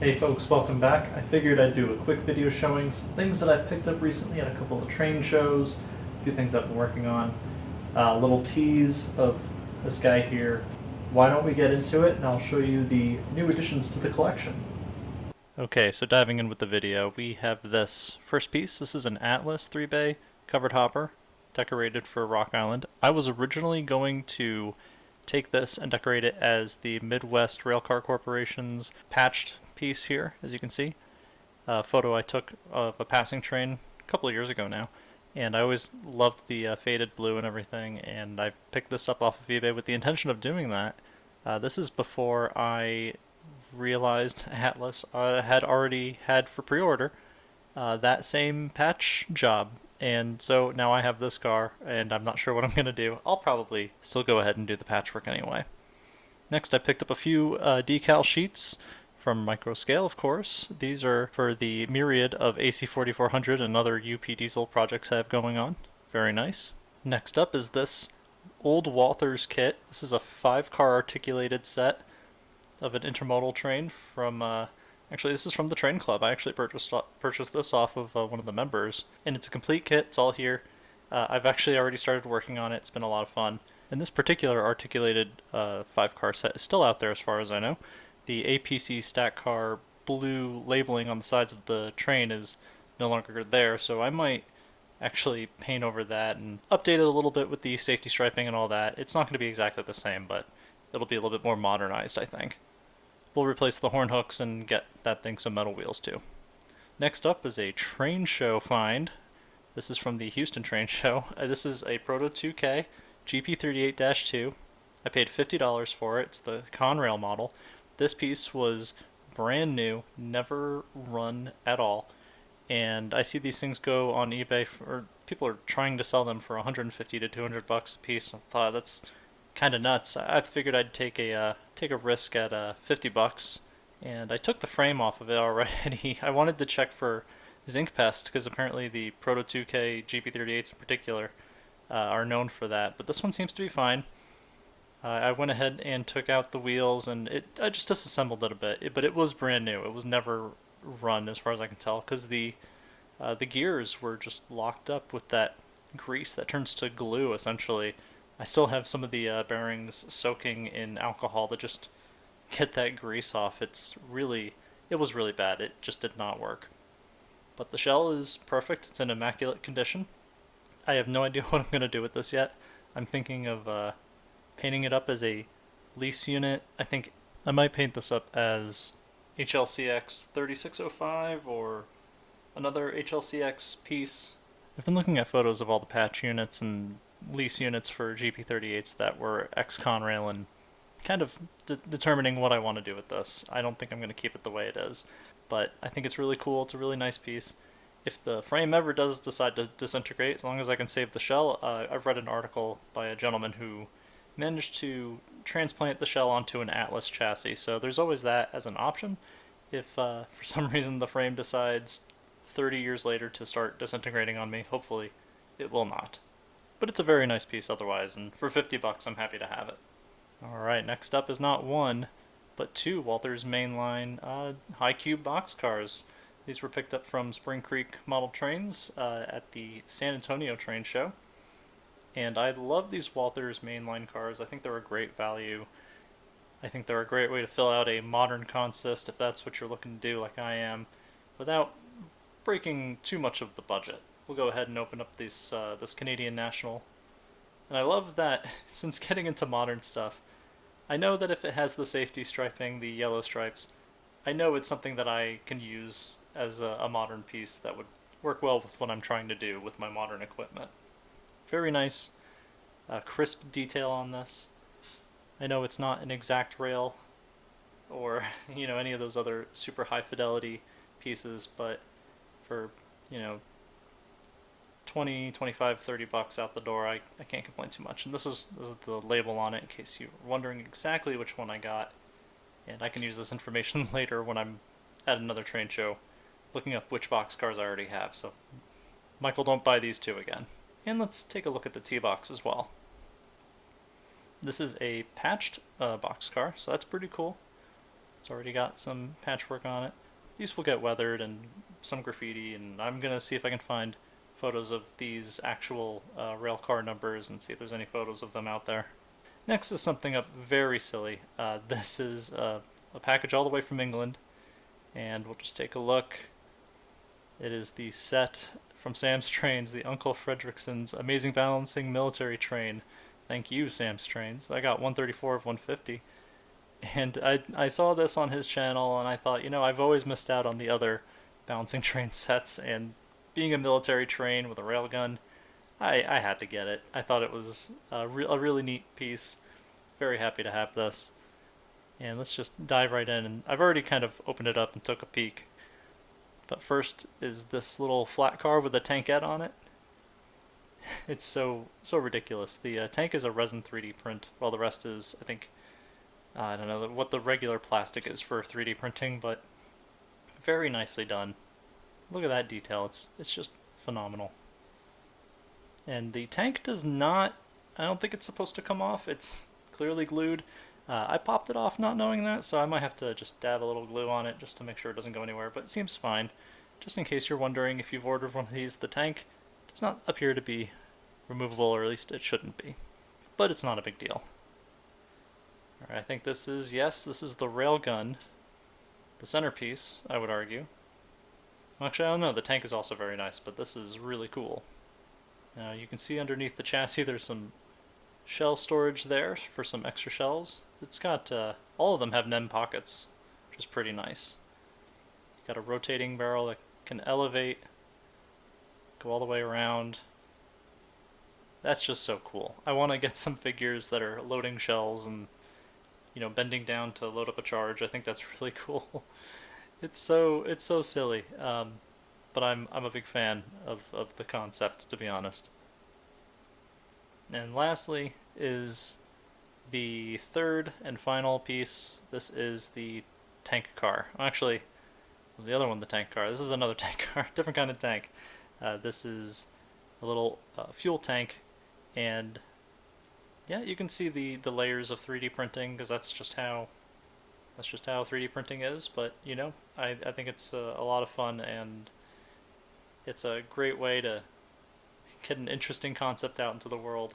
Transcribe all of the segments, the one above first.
Hey folks, welcome back. I figured I'd do a quick video showing some things that I've picked up recently at a couple of train shows, a few things I've been working on. A little tease of this guy here. Why don't we get into it and I'll show you the new additions to the collection. Okay, so diving in with the video, we have this first piece. This is an Atlas 3-bay covered hopper, decorated for Rock Island. I was originally going to take this and decorate it as the Midwest Railcar Corporation's patched piece here, as you can see. A photo I took of a passing train a couple of years ago now, and I always loved the faded blue and everything, and I picked this up off of eBay with the intention of doing that. This is before I realized Atlas had already had for pre-order that same patch job, and so now I have this car, and I'm not sure what I'm going to do. I'll probably still go ahead and do the patchwork anyway. Next, I picked up a few decal sheets from Microscale, of course. These are for the myriad of AC4400 and other UP diesel projects I have going on. Very nice. Next up is this old Walthers kit. This is a 5-car articulated set of an intermodal train from, actually this is from the train club. I actually purchased this off of one of the members, and it's a complete kit. It's all here. I've actually already started working on it. It's been a lot of fun. And this particular articulated 5-car set is still out there as far as I know. The APC stack car blue labeling on the sides of the train is no longer there, so I might actually paint over that and update it a little bit with the safety striping and all that. It's not going to be exactly the same, but it'll be a little bit more modernized, I think. We'll replace the horn hooks and get that thing some metal wheels too. Next up is a train show find. This is from the Houston train show. This is a Proto 2K GP38-2. I paid $50 for it. It's the Conrail model. This piece was brand new, never run at all, and I see these things go on eBay or people are trying to sell them for 150 to 200 bucks a piece. I thought that's kind of nuts. I figured I'd take a risk at 50 bucks, and I took the frame off of it already. I wanted to check for zinc pest because apparently the Proto 2K GP38s in particular are known for that, but this one seems to be fine. I went ahead and took out the wheels, and I just disassembled it a bit. But it was brand new. It was never run, as far as I can tell, because the gears were just locked up with that grease that turns to glue, essentially. I still have some of the bearings soaking in alcohol to just get that grease off. It was really bad. It just did not work. But the shell is perfect. It's in immaculate condition. I have no idea what I'm going to do with this yet. I'm thinking of painting it up as a lease unit. I think I might paint this up as HLCX 3605 or another HLCX piece. I've been looking at photos of all the patch units and lease units for GP38s that were ex-Conrail and kind of determining what I want to do with this. I don't think I'm going to keep it the way it is, but I think it's really cool. It's a really nice piece. If the frame ever does decide to disintegrate, as long as I can save the shell, I've read an article by a gentleman who managed to transplant the shell onto an Atlas chassis, so there's always that as an option if for some reason the frame decides 30 years later to start disintegrating on me. Hopefully it will not. But it's a very nice piece otherwise, and for 50 bucks I'm happy to have it. Alright, next up is not one, but two Walthers mainline high cube boxcars. These were picked up from Spring Creek Model Trains at the San Antonio train show. And I love these Walthers mainline cars. I think they're a great value. I think they're a great way to fill out a modern consist if that's what you're looking to do like I am, without breaking too much of the budget. We'll go ahead and open up this Canadian National. And I love that, since getting into modern stuff, I know that if it has the safety striping, the yellow stripes, I know it's something that I can use as a modern piece that would work well with what I'm trying to do with my modern equipment. Very nice, crisp detail on this. I know it's not an exact rail or, any of those other super high fidelity pieces, but for, 20, 25, 30 bucks out the door, I can't complain too much. And this is the label on it in case you're wondering exactly which one I got. And I can use this information later when I'm at another train show looking up which boxcars I already have. So, Michael, don't buy these two again. And let's take a look at the T-box as well. This is a patched boxcar, so that's pretty cool. It's already got some patchwork on it. These will get weathered and some graffiti, and I'm gonna see if I can find photos of these actual rail car numbers and see if there's any photos of them out there. Next is something up very silly. This is a package all the way from England, and we'll just take a look. It is the set from Sam's Trains, the Uncle Fredrickson's Amazing Balancing Military Train. Thank you, Sam's Trains. I got 134 of 150. And I saw this on his channel, and I thought, I've always missed out on the other balancing train sets, and being a military train with a railgun, I had to get it. I thought it was a really neat piece. Very happy to have this. And let's just dive right in, and I've already kind of opened it up and took a peek. But first is this little flat car with a tankette on it. It's so ridiculous. The tank is a resin 3D print, while the rest is, I think, I don't know what the regular plastic is for 3D printing, but very nicely done. Look at that detail. It's just phenomenal. And the tank does not, I don't think it's supposed to come off. It's clearly glued. I popped it off not knowing that, so I might have to just dab a little glue on it just to make sure it doesn't go anywhere, but it seems fine. Just in case you're wondering if you've ordered one of these, the tank does not appear to be removable, or at least it shouldn't be. But it's not a big deal. Alright, I think this is the railgun. The centerpiece, I would argue. Actually, I don't know, the tank is also very nice, but this is really cool. Now you can see underneath the chassis there's some shell storage there for some extra shells. It's got, all of them have NEM pockets, which is pretty nice. You've got a rotating barrel that can elevate, go all the way around. That's just so cool. I want to get some figures that are loading shells and, bending down to load up a charge. I think that's really cool. It's so silly, but I'm a big fan of the concept, to be honest. And lastly is the third and final piece. This is the tank car. Actually, was the other one the tank car? This is another tank car, different kind of tank. This is a little fuel tank, and yeah, you can see the layers of 3D printing, because that's just how 3D printing is. But I think it's a lot of fun, and it's a great way to get an interesting concept out into the world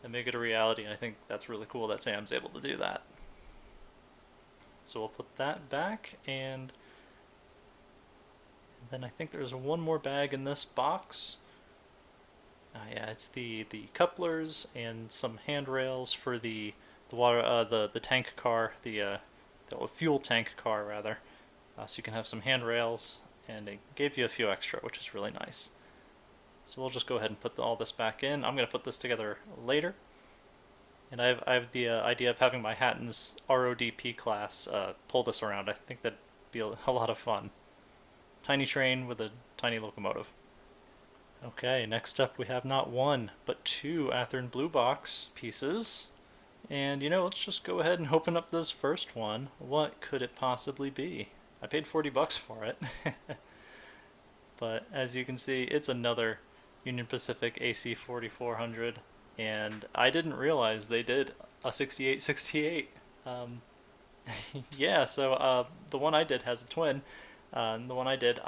and make it a reality. And I think that's really cool that Sam's able to do that. So we'll put that back, and then I think there's one more bag in this box. Yeah, it's the couplers and some handrails for the tank car, the fuel tank car rather. So you can have some handrails, and it gave you a few extra, which is really nice. So we'll just go ahead and put all this back in. I'm going to put this together later. And I have the idea of having my Hatton's RODP class pull this around. I think that'd be a lot of fun. Tiny train with a tiny locomotive. Okay, next up we have not one, but two Athearn Blue Box pieces. And let's just go ahead and open up this first one. What could it possibly be? I paid $40 for it. But as you can see, it's another Union Pacific AC 4400, and I didn't realize they did a 6868. Yeah, so the one I did has a twin. The one I did,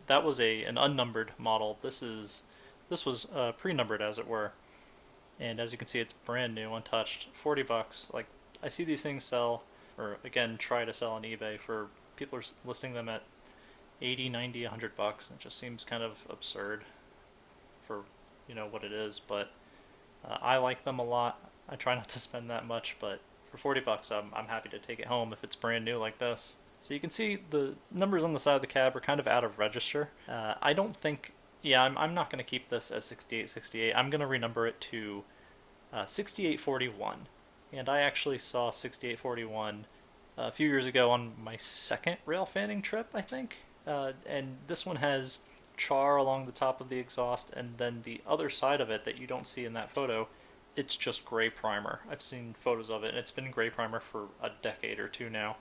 that was an unnumbered model. This was pre-numbered, as it were. And as you can see, it's brand new, untouched, $40. Like, I see these things sell, or again, try to sell on eBay for people are listing them at 80, 90, $100. It just seems kind of absurd for what it is, but I like them a lot. I try not to spend that much, but for $40, I'm happy to take it home if it's brand new like this. So you can see the numbers on the side of the cab are kind of out of register. I don't think, I'm not going to keep this as 6868. I'm going to renumber it to 6841. And I actually saw 6841 a few years ago on my second rail fanning trip, I think. And this one has char along the top of the exhaust, and then the other side of it that you don't see in that photo, it's just gray primer. I've seen photos of it, and it's been gray primer for a decade or two now.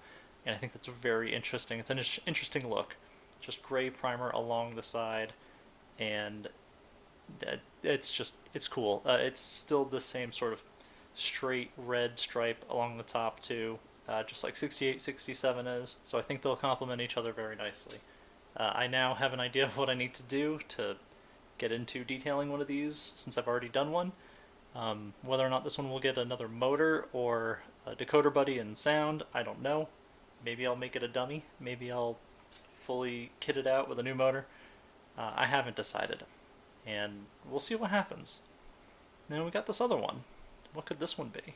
And I think that's very interesting. It's an interesting look. Just gray primer along the side, and it's cool. It's still the same sort of straight red stripe along the top too. just like 68, 67 is, so I think they'll complement each other very nicely. I now have an idea of what I need to do to get into detailing one of these, since I've already done one. Whether or not this one will get another motor or a decoder buddy and sound, I don't know. Maybe I'll make it a dummy. Maybe I'll fully kit it out with a new motor. I haven't decided, and we'll see what happens. Then we got this other one. What could this one be?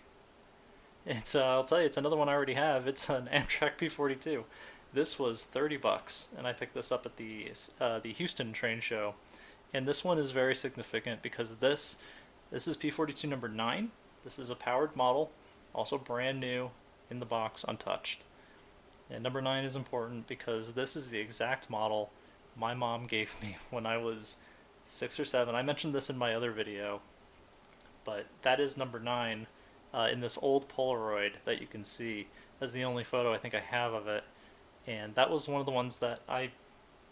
It's I'll tell you, it's another one I already have. It's an Amtrak P42. This was $30, and I picked this up at the Houston train show. And this one is very significant because this is P42 number 9. This is a powered model, also brand new in the box, untouched. And number 9 is important because this is the exact model my mom gave me when I was 6 or 7. I mentioned this in my other video, but that is number 9 in this old Polaroid that you can see. That's the only photo I think I have of it. And that was one of the ones that I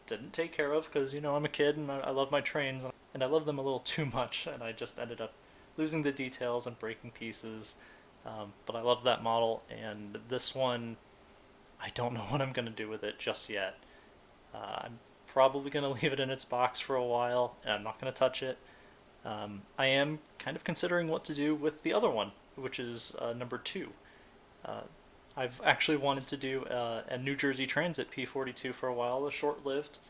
didn't take care of because, you know, I'm a kid and I love my trains, and I love them a little too much, and I just ended up losing the details and breaking pieces. But I love that model, and this one, I don't know what I'm going to do with it just yet. I'm probably going to leave it in its box for a while, and I'm not going to touch it. I am kind of considering what to do with the other one, which is number 2. I've actually wanted to do a New Jersey Transit P42 for a while. They're short-lived,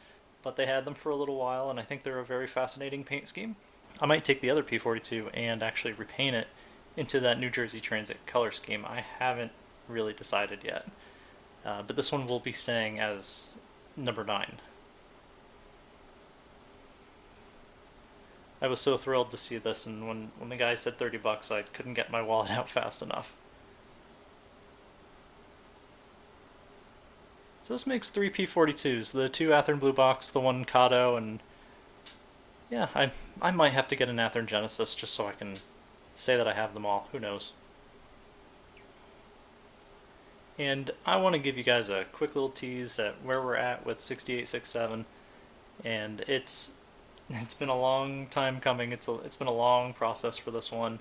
but they had them for a little while, and I think they're a very fascinating paint scheme. I might take the other P42 and actually repaint it into that New Jersey Transit color scheme. I haven't really decided yet, but this one will be staying as number 9. I was so thrilled to see this, and when the guy said $30, I couldn't get my wallet out fast enough. So this makes 3 P42s, the 2 Athearn Blue Box, the 1 Kato, and yeah, I might have to get an Athearn Genesis just so I can say that I have them all. Who knows? And I want to give you guys a quick little tease at where we're at with 6867, and it's been a long time coming. It's been a long process for this one.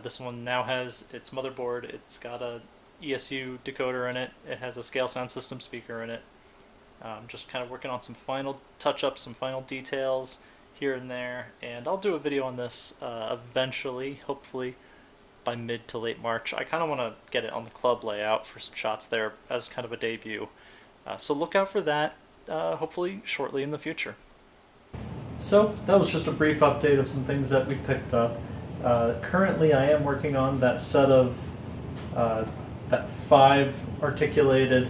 This one now has its motherboard. It's got a ESU decoder in it. It has a scale sound system speaker in it. Just kind of working on some final touch-ups, some final details here and there, and I'll do a video on this eventually, hopefully by mid to late March. I kind of want to get it on the club layout for some shots there as kind of a debut. So look out for that, hopefully shortly in the future. So that was just a brief update of some things that we picked up. Currently I am working on that set of that 5 articulated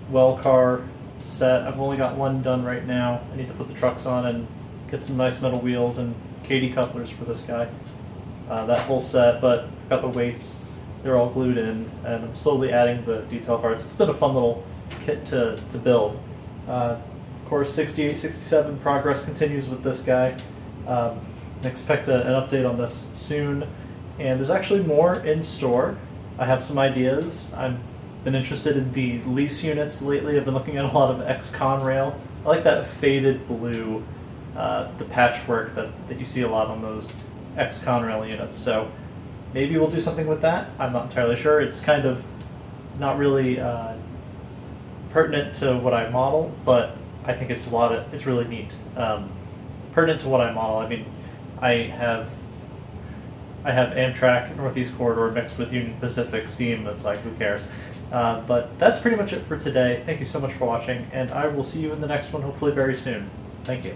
well car set. I've only got 1 done right now. I need to put the trucks on and get some nice metal wheels and Katy couplers for this guy. That whole set, but I've got the weights, they're all glued in, and I'm slowly adding the detail parts. It's been a fun little kit to build. Of course, 68, 67 progress continues with this guy. Expect an update on this soon, and there's actually more in store. I have some ideas. I've been interested in the lease units lately. I've been looking at a lot of ex-Conrail. I like that faded blue, the patchwork that you see a lot on those ex-Conrail units. So maybe we'll do something with that. I'm not entirely sure. It's kind of not really pertinent to what I model, but I think it's really neat. Pertinent to what I model. I mean, I have Amtrak Northeast Corridor mixed with Union Pacific steam. That's like, who cares? But that's pretty much it for today. Thank you so much for watching, and I will see you in the next one, hopefully very soon. Thank you.